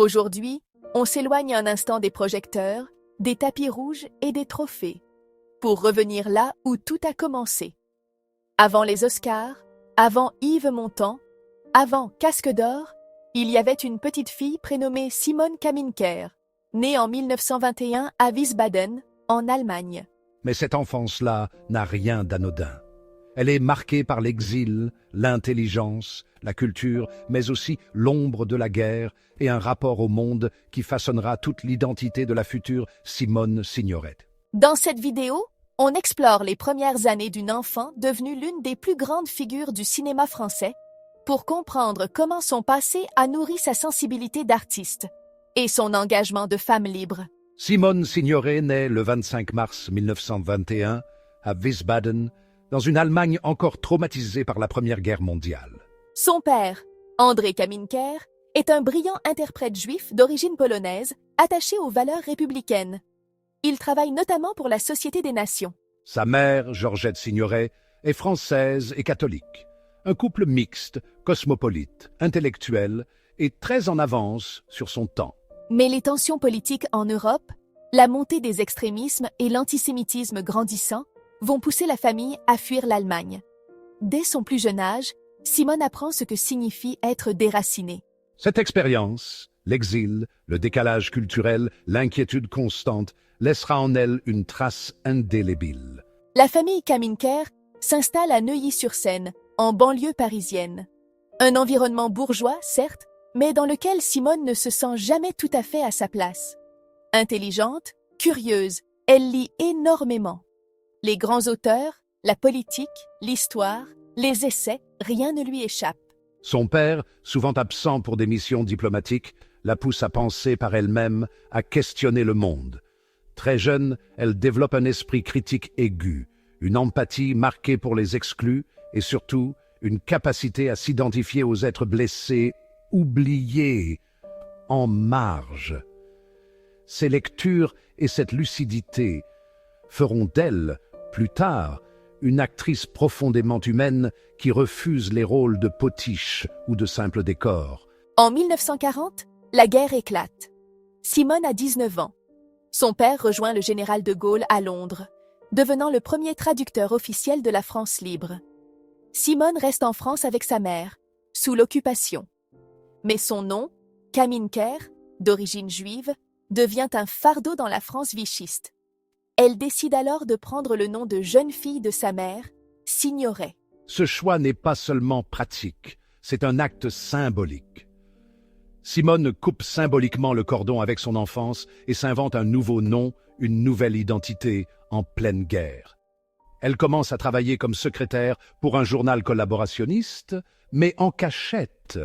Aujourd'hui, on s'éloigne un instant des projecteurs, des tapis rouges et des trophées, pour revenir là où tout a commencé. Avant les Oscars, avant Yves Montand, avant Casque d'Or, il y avait une petite fille prénommée Simone Kaminker, née en 1921 à Wiesbaden, en Allemagne. Mais cette enfance-là n'a rien d'anodin. Elle est marquée par l'exil, l'intelligence, la culture, mais aussi l'ombre de la guerre et un rapport au monde qui façonnera toute l'identité de la future Simone Signoret. Dans cette vidéo, on explore les premières années d'une enfant devenue l'une des plus grandes figures du cinéma français pour comprendre comment son passé a nourri sa sensibilité d'artiste et son engagement de femme libre. Simone Signoret naît le 25 mars 1921 à Wiesbaden, dans une Allemagne encore traumatisée par la Première Guerre mondiale. Son père, André Kaminker, est un brillant interprète juif d'origine polonaise attaché aux valeurs républicaines. Il travaille notamment pour la Société des Nations. Sa mère, Georgette Signoret, est française et catholique. Un couple mixte, cosmopolite, intellectuel et très en avance sur son temps. Mais les tensions politiques en Europe, la montée des extrémismes et l'antisémitisme grandissant vont pousser la famille à fuir l'Allemagne. Dès son plus jeune âge, Simone apprend ce que signifie être déracinée. Cette expérience, l'exil, le décalage culturel, l'inquiétude constante, laissera en elle une trace indélébile. La famille Kaminker s'installe à Neuilly-sur-Seine, en banlieue parisienne. Un environnement bourgeois, certes, mais dans lequel Simone ne se sent jamais tout à fait à sa place. Intelligente, curieuse, elle lit énormément. Les grands auteurs, la politique, l'histoire, les essais, rien ne lui échappe. Son père, souvent absent pour des missions diplomatiques, la pousse à penser par elle-même, à questionner le monde. Très jeune, elle développe un esprit critique aigu, une empathie marquée pour les exclus et surtout une capacité à s'identifier aux êtres blessés, oubliés, en marge. Ces lectures et cette lucidité feront d'elle, plus tard, une actrice profondément humaine qui refuse les rôles de potiche ou de simple décor. En 1940, la guerre éclate. Simone a 19 ans. Son père rejoint le général de Gaulle à Londres, devenant le premier traducteur officiel de la France libre. Simone reste en France avec sa mère, sous l'occupation. Mais son nom, Kaminker, d'origine juive, devient un fardeau dans la France vichiste. Elle décide alors de prendre le nom de jeune fille de sa mère, Signoret. Ce choix n'est pas seulement pratique, c'est un acte symbolique. Simone coupe symboliquement le cordon avec son enfance et s'invente un nouveau nom, une nouvelle identité en pleine guerre. Elle commence à travailler comme secrétaire pour un journal collaborationniste, mais en cachette.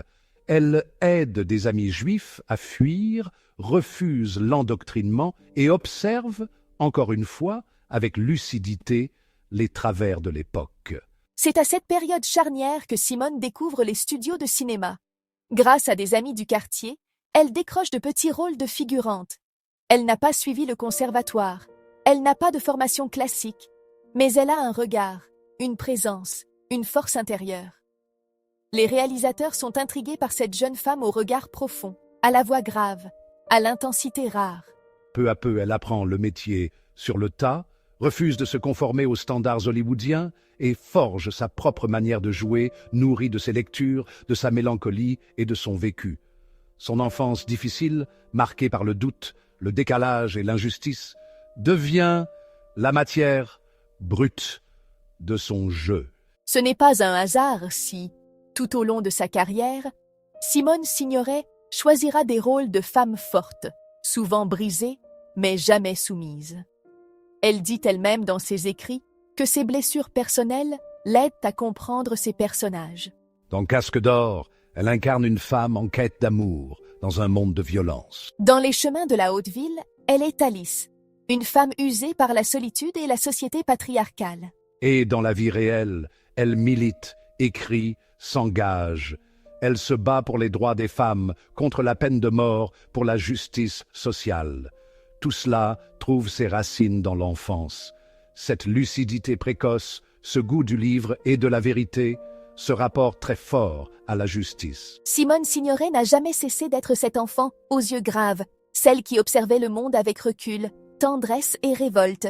Elle aide des amis juifs à fuir, refuse l'endoctrinement et observe, encore une fois, avec lucidité, les travers de l'époque. C'est à cette période charnière que Simone découvre les studios de cinéma. Grâce à des amis du quartier, elle décroche de petits rôles de figurante. Elle n'a pas suivi le conservatoire, elle n'a pas de formation classique, mais elle a un regard, une présence, une force intérieure. Les réalisateurs sont intrigués par cette jeune femme au regard profond, à la voix grave, à l'intensité rare. Peu à peu, elle apprend le métier sur le tas, refuse de se conformer aux standards hollywoodiens et forge sa propre manière de jouer, nourrie de ses lectures, de sa mélancolie et de son vécu. Son enfance difficile, marquée par le doute, le décalage et l'injustice, devient la matière brute de son jeu. Ce n'est pas un hasard si, tout au long de sa carrière, Simone Signoret choisira des rôles de femmes fortes, souvent brisées, mais jamais soumises. Elle dit elle-même dans ses écrits que ses blessures personnelles l'aident à comprendre ses personnages. Dans Casque d'Or, elle incarne une femme en quête d'amour, dans un monde de violence. Dans Les chemins de la haute ville, elle est Alice, une femme usée par la solitude et la société patriarcale. Et dans la vie réelle, elle milite, écrit, s'engage. Elle se bat pour les droits des femmes, contre la peine de mort, pour la justice sociale. Tout cela trouve ses racines dans l'enfance. Cette lucidité précoce, ce goût du livre et de la vérité, ce rapport très fort à la justice. Simone Signoret n'a jamais cessé d'être cet enfant aux yeux graves, celle qui observait le monde avec recul, tendresse et révolte.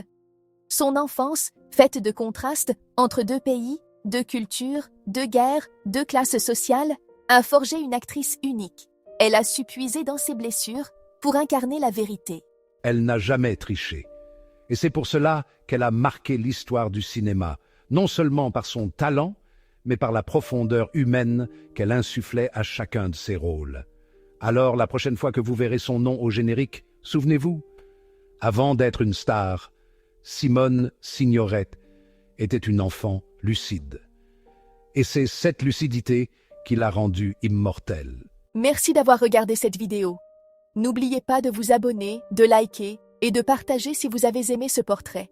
Son enfance, faite de contrastes entre deux pays, deux cultures, deux guerres, deux classes sociales, a forgé une actrice unique. Elle a su puiser dans ses blessures pour incarner la vérité. Elle n'a jamais triché. Et c'est pour cela qu'elle a marqué l'histoire du cinéma, non seulement par son talent, mais par la profondeur humaine qu'elle insufflait à chacun de ses rôles. Alors, la prochaine fois que vous verrez son nom au générique, souvenez-vous, avant d'être une star, Simone Signoret était une enfant lucide. Et c'est cette lucidité qui l'a rendue immortelle. Merci d'avoir regardé cette vidéo. N'oubliez pas de vous abonner, de liker et de partager si vous avez aimé ce portrait.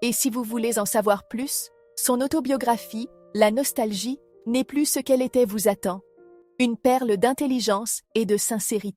Et si vous voulez en savoir plus, son autobiographie, La nostalgie, n'est plus ce qu'elle était vous attend. Une perle d'intelligence et de sincérité.